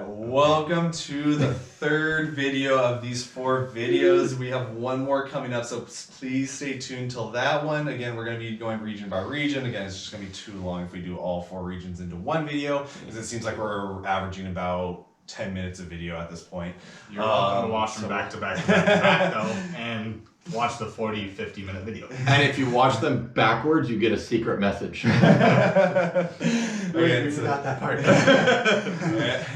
Welcome to the third video of these 4 videos. We have one more coming up, so please stay tuned till that one. Again, we're going to be going region by region. Again, it's just going to be too long if we do all 4 regions into one video, because it seems like we're averaging about 10 minutes of video at this point. You're welcome to watch them back to back to back to back, though, and watch the 40-50 minute video. And if you watch them backwards, you get a secret message. We forgot that part.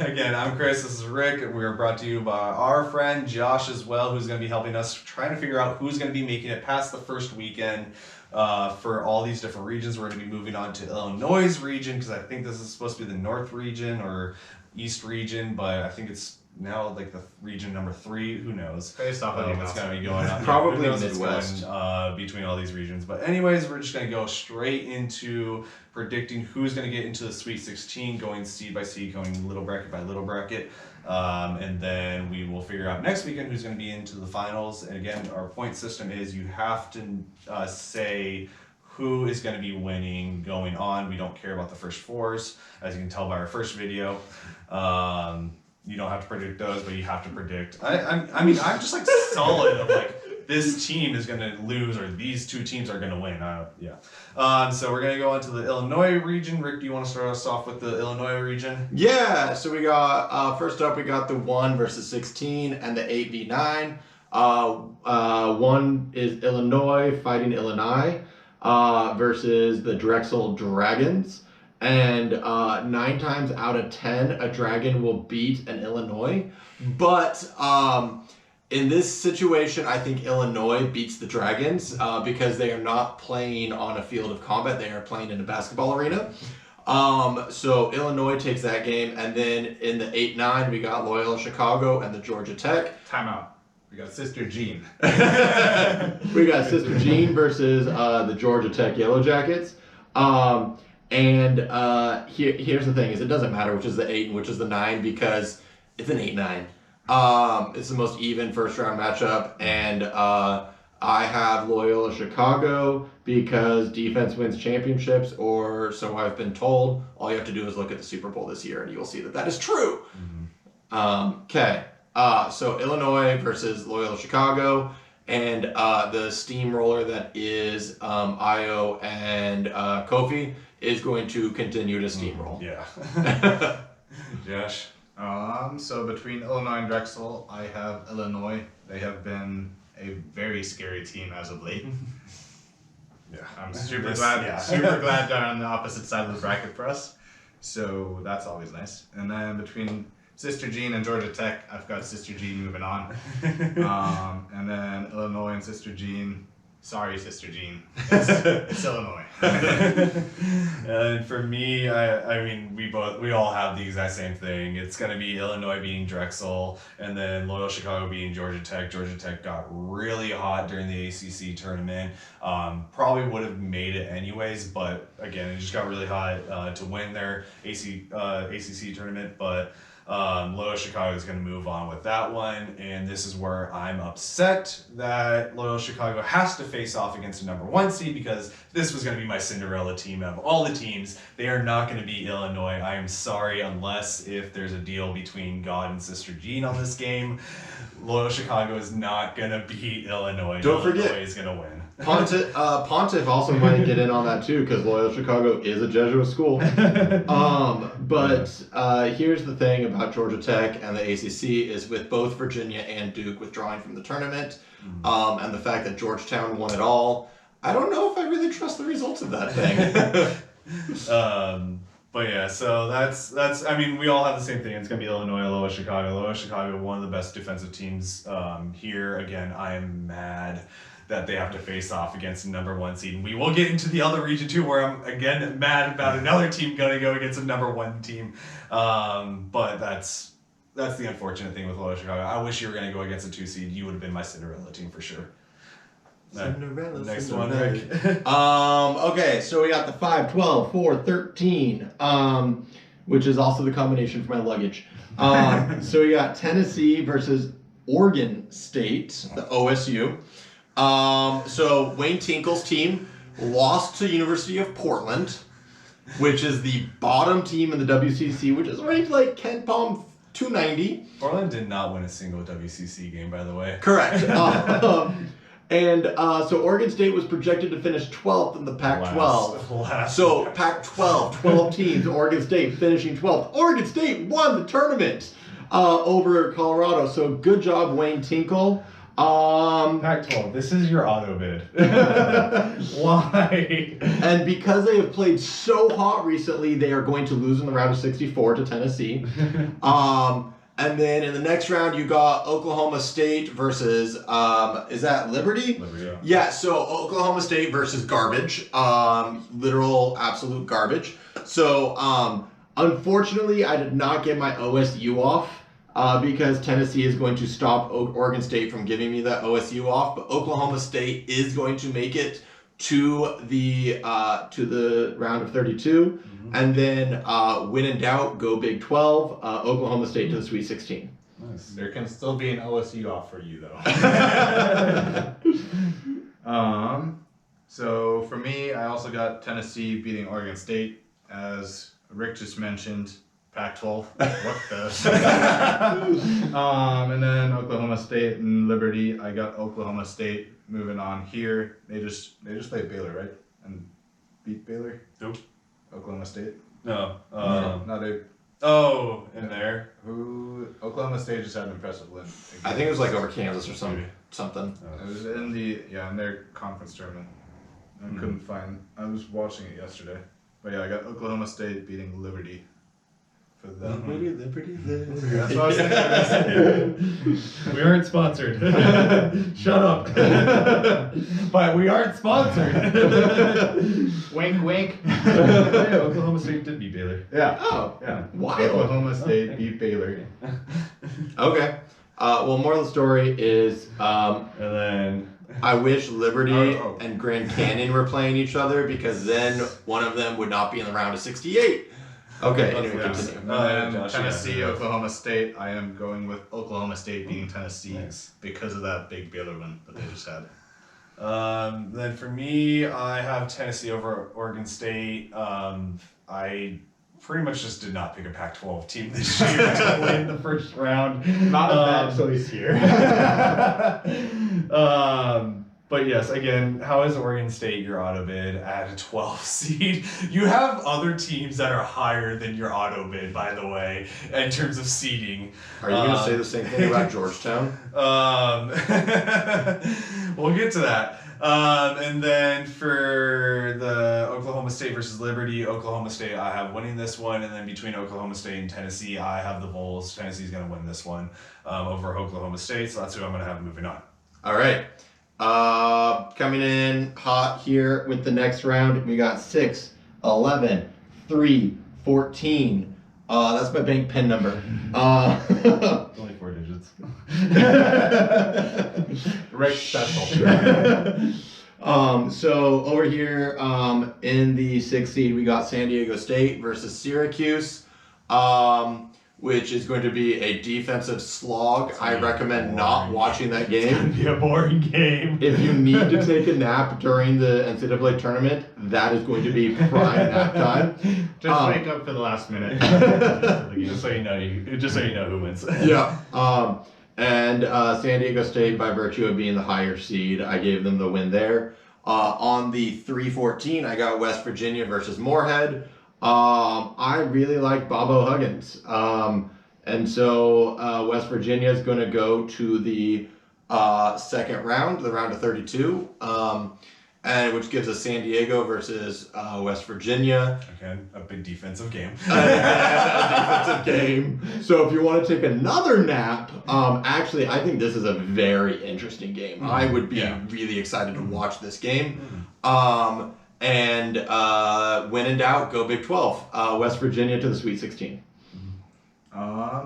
Again, I'm Chris, this is Rick. We are brought to you by our friend Josh as well, who's going to be helping us trying to figure out who's going to be making it past the first weekend for all these different regions. We're going to be moving on to Illinois' region, because I think this is supposed to be the North region or East region, but I think it's now like the region number 3. Who knows? Based off of what's going to be going on. Probably who knows Midwest. what's going, between all these regions. But anyways, we're just going to go straight into predicting who's going to get into the Sweet 16, going seed by seed, going little bracket by little bracket. And then we will figure out next weekend who's going to be into the finals. And again, our point system is you have to say who is going to be winning going on. We don't care about the first 4s, as you can tell by our first video. You don't have to predict those, but you have to predict. I mean, I'm just like solid of like this team is going to lose or these 2 teams are going to win. So we're going to go on to the Illinois region. Rick, do you want to start us off with the Illinois region? Yeah, so we got, first up, we got the 1 versus 16 and the 8v9. 1 is Illinois fighting Illinois versus the Drexel Dragons. And 9 times out of 10, a Dragon will beat an Illinois. But in this situation, I think Illinois beats the Dragons because they are not playing on a field of combat. They are playing in a basketball arena. So Illinois takes that game. And then in the 8-9, we got Loyola Chicago and the Georgia Tech. Timeout. We got Sister Jean. We got Sister Jean versus the Georgia Tech Yellow Jackets. Here's the thing: is it doesn't matter which is the 8 and which is the 9 because it's an 8-9. It's the most even first round matchup, and I have Loyola Chicago because defense wins championships, or so I've been told. All you have to do is look at the Super Bowl this year, and you will see that is true. Okay, so Illinois versus Loyola Chicago. And the steamroller that is Io and Kofi is going to continue to steamroll. Yeah. Josh? So between Illinois and Drexel, I have Illinois. They have been a very scary team as of late. Yeah. I'm super glad they're on the opposite side of the bracket for us. So that's always nice. And then between Sister Jean and Georgia Tech, I've got Sister Jean moving on. And then Illinois and Sister Jean. Sorry, Sister Jean. It's Illinois. And for me, I mean, we all have the exact same thing. It's going to be Illinois beating Drexel, and then Loyola Chicago beating Georgia Tech. Georgia Tech got really hot during the ACC tournament. Probably would have made it anyways, but again, it just got really hot to win their ACC tournament. But Loyola Chicago is going to move on with that one, and this is where I'm upset that Loyola Chicago has to face off against a number 1 seed, because this was going to be my Cinderella team of all the teams. They are not going to beat Illinois. I am sorry, unless if there's a deal between God and Sister Jean on this game. Loyola Chicago is not going to beat Illinois. Don't forget, Illinois is going to win. Pontiff also might get in on that too, because Loyola Chicago is a Jesuit school. But here's the thing about Georgia Tech and the ACC is with both Virginia and Duke withdrawing from the tournament, and the fact that Georgetown won it all, I don't know if I really trust the results of that thing. But yeah, so that's. I mean, we all have the same thing. It's gonna be Illinois, Loyola Chicago. Loyola Chicago, one of the best defensive teams here. Again, I am mad that they have to face off against the number 1 seed. And we will get into the other region too, where I'm again mad about another team going to go against a number 1 team. But that's the unfortunate thing with Loyola Chicago. I wish you were going to go against a 2 seed. You would have been my Cinderella team for sure. Cinderella, Next Cinderella. one, Rick. Okay, so we got the 5, 12, 4, 13, which is also the combination for my luggage. So we got Tennessee versus Oregon State, the OSU. So Wayne Tinkle's team lost to University of Portland. which is the bottom team in the WCC, which is ranked like Kent Palm 290. Portland did not win a single WCC game, by the way. Correct. So Oregon State was projected to finish 12th in the Pac-12. So Pac-12, 12 teams, Oregon State finishing 12th. Oregon State won the tournament over Colorado. So good job, Wayne Tinkle. Pac-12, this is your auto bid. Why? And because they have played so hot recently, they are going to lose in the round of 64 to Tennessee. And then in the next round, you got Oklahoma State versus, is that Liberty? Liberty, yeah. Yeah, so Oklahoma State versus garbage. Literal, absolute garbage. So, unfortunately, I did not get my OSU off. Because Tennessee is going to stop Oregon State from giving me that OSU off, but Oklahoma State is going to make it to the round of 32, and then when in doubt, go Big 12. Oklahoma State to the Sweet 16. Nice. There can still be an OSU off for you though. So for me, I also got Tennessee beating Oregon State, as Rick just mentioned. Pac-12. What the? And then Oklahoma State and Liberty. I got Oklahoma State moving on here. They just played Baylor, right? And beat Baylor. Nope. Oklahoma State. No. No, they. Oh, in there. Who? Oklahoma State just had an impressive win. I think it was like over Kansas or something. It was in in their conference tournament. I couldn't find. I was watching it yesterday, but yeah, I got Oklahoma State beating Liberty. For them. Liberty. That's what I was thinking. We aren't sponsored. Shut up. But we aren't sponsored. Wink, wink. Yeah, Oklahoma State did beat Baylor. Yeah. Oh, Yeah. wild. Oklahoma State beat Baylor. Okay. Well, moral of the story is, And then I wish Liberty Oh. and Grand Canyon were playing each other, because then one of them would not be in the round of 68. Okay, anyway, continue. And Josh, Tennessee, yeah. Oklahoma State. I am going with Oklahoma State beating Tennessee Nice. because of that big Baylor win that they just had. Then for me, I have Tennessee over Oregon State. I pretty much just did not pick a Pac-12 team this year to win the first round. Not a bad choice here. But yes, again, how is Oregon State your auto bid at a 12 seed? You have other teams that are higher than your auto bid, by the way, in terms of seeding. Are you going to say the same thing about Georgetown? We'll get to that. And then for the Oklahoma State versus Liberty, Oklahoma State, I have winning this one. And then between Oklahoma State and Tennessee, I have the Vols. Tennessee's going to win this one over Oklahoma State. So that's who I'm going to have moving on. All right. Coming in hot here with the next round, we got 6, 11, 3, 14. That's my bank pen number. Only 4 digits. Right special. So over here, in the 6th seed, we got San Diego State versus Syracuse, which is going to be a defensive slog. I recommend not watching that It's game. gonna be a boring game. If you need to take a nap during the NCAA tournament, that is going to be prime nap time. Just wake up for the last minute. Just so you know who wins. Yeah. And San Diego State, by virtue of being the higher seed, I gave them the win there. On the 3-14, I got West Virginia versus Moorhead. I really like Bobo Huggins. And so West Virginia is going to go to the second round, the round of 32, and which gives us San Diego versus West Virginia. Again, a big defensive game. A defensive game. So if you want to take another nap, actually, I think this is a very interesting game. I would be really excited to watch this game. And when in doubt, go Big 12. West Virginia to the Sweet 16.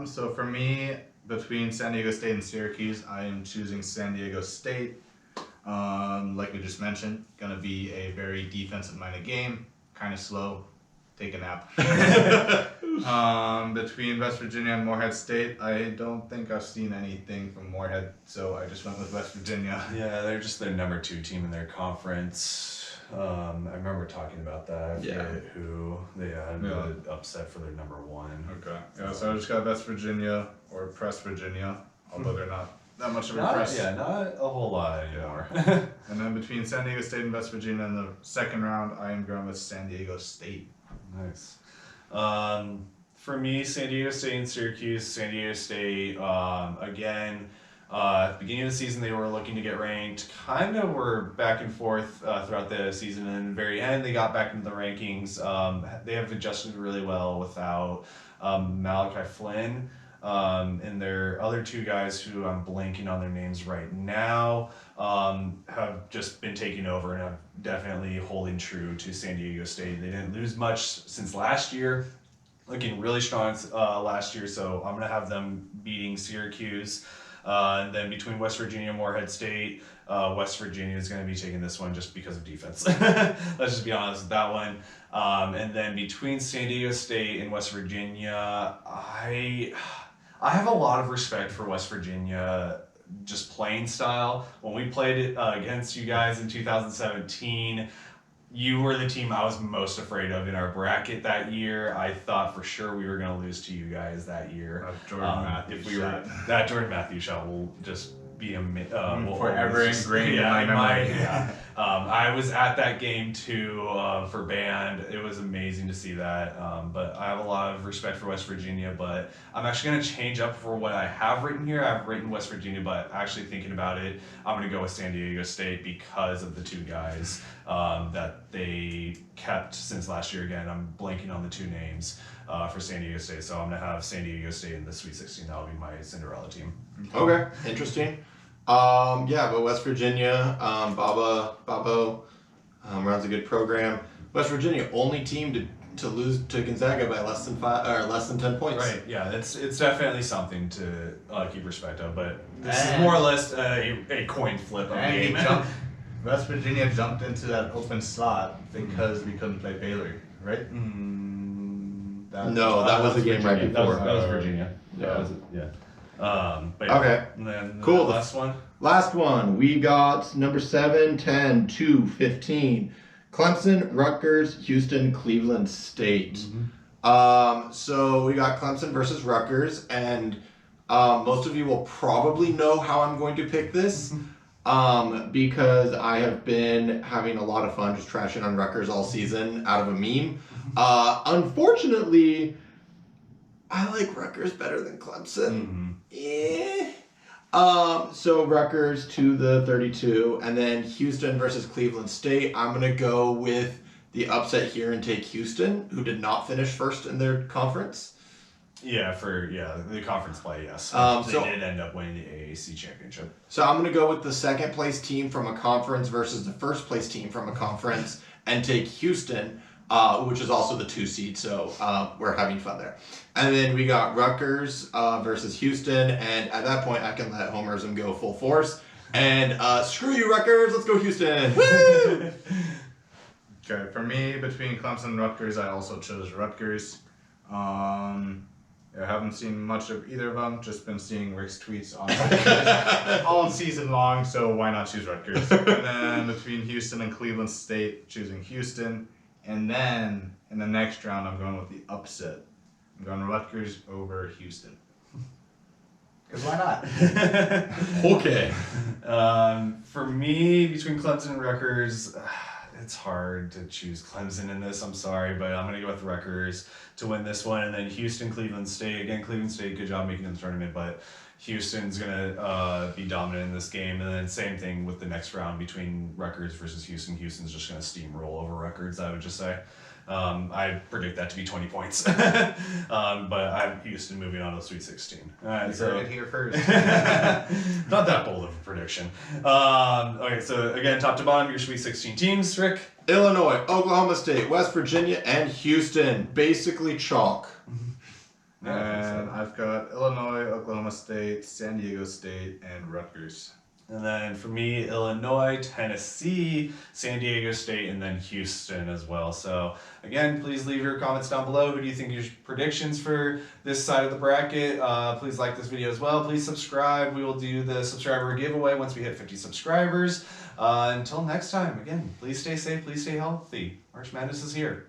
So for me, between San Diego State and Syracuse, I am choosing San Diego State. Like we just mentioned, gonna be a very defensive-minded game, kind of slow. Take a nap. Between West Virginia and Moorhead State, I don't think I've seen anything from Moorhead, so I just went with West Virginia. Yeah, they're just their number 2 team in their conference. I remember talking about that. I forget who they had the upset for their number 1. Okay. Yeah, so I just got West Virginia or Press Virginia, although they're not that much of a press. Yeah, not a whole lot anymore. And then between San Diego State and West Virginia in the second round, I am going with San Diego State. Nice. For me, San Diego State and Syracuse. San Diego State, again, at the beginning of the season, they were looking to get ranked. Kind of were back and forth throughout the season, and in the very end, they got back into the rankings. They have adjusted really well without Malachi Flynn. And their other 2 guys who I'm blanking on their names right now have just been taking over and have definitely holding true to San Diego State. They didn't lose much since last year, looking really strong last year, so I'm going to have them beating Syracuse. And then between West Virginia and Morehead State, West Virginia is going to be taking this one just because of defense. Let's just be honest with that one. And then between San Diego State and West Virginia, I have a lot of respect for West Virginia, just playing style. When we played against you guys in 2017, you were the team I was most afraid of in our bracket that year. I thought for sure we were going to lose to you guys that year. Jordan Matthews that Jordan Matthews shot will just be forever ingrained in my memory. I was at that game too for band. It was amazing to see that. But I have a lot of respect for West Virginia, but I'm actually going to change up for what I have written here. I've written West Virginia, but actually thinking about it, I'm going to go with San Diego State because of the 2 guys that they kept since last year. Again, I'm blanking on the 2 names for San Diego State, so I'm going to have San Diego State in the Sweet 16. That'll be my Cinderella team. Okay, interesting. But West Virginia, Bobo runs a good program. West Virginia, only team to lose to Gonzaga by less than 10 points. Right. Yeah, it's definitely something to keep respect of, but this is more or less a coin flip of and game. West Virginia jumped into that open slot because we couldn't play Baylor, right? That was the game right before. That was Virginia. Okay. And then Cool. The last one. Last one. We got number 7, 10, 2, 15. Clemson, Rutgers, Houston, Cleveland State. So we got Clemson versus Rutgers, and most of you will probably know how I'm going to pick this. Because I have been having a lot of fun just trashing on Rutgers all season out of a meme. Unfortunately, I like Rutgers better than Clemson. So Rutgers to the 32, and then Houston versus Cleveland State. I'm going to go with the upset here and take Houston, who did not finish first in their conference. The conference play, yes. They did end up winning the AAC championship. So I'm going to go with the second place team from a conference versus the first place team from a conference and take Houston, which is also the 2 seed. So we're having fun there. And then we got Rutgers versus Houston. And at that point, I can let Homerism go full force. And screw you, Rutgers. Let's go, Houston. Woo! Okay, for me, between Clemson and Rutgers, I also chose Rutgers. I haven't seen much of either of them, just been seeing Rick's tweets on all season long, so why not choose Rutgers? And then between Houston and Cleveland State, choosing Houston. And then in the next round, I'm going with the upset. I'm going Rutgers over Houston. Because why not? Okay. For me, between Clemson and Rutgers, it's hard to choose Clemson in this. I'm sorry, but I'm going to go with Rutgers to win this one. And then Houston, Cleveland State. Again, Cleveland State, good job making it in the tournament, but Houston's going to be dominant in this game. And then same thing with the next round between Rutgers versus Houston. Houston's just going to steamroll over Rutgers, I would just say. I predict that to be 20 points. But I have Houston moving on to the Sweet 16. All right, You heard it here first. Not that bold of a prediction. Okay, so again, top to bottom, your Sweet 16 teams, Rick. Illinois, Oklahoma State, West Virginia, and Houston. Basically chalk. And I've got Illinois, Oklahoma State, San Diego State, and Rutgers. And then for me, Illinois, Tennessee, San Diego State, and then Houston as well. So again, please leave your comments down below. Who do you think your predictions for this side of the bracket? Please like this video as well. Please subscribe. We will do the subscriber giveaway once we hit 50 subscribers. Until next time, again, please stay safe, please stay healthy. March Madness is here.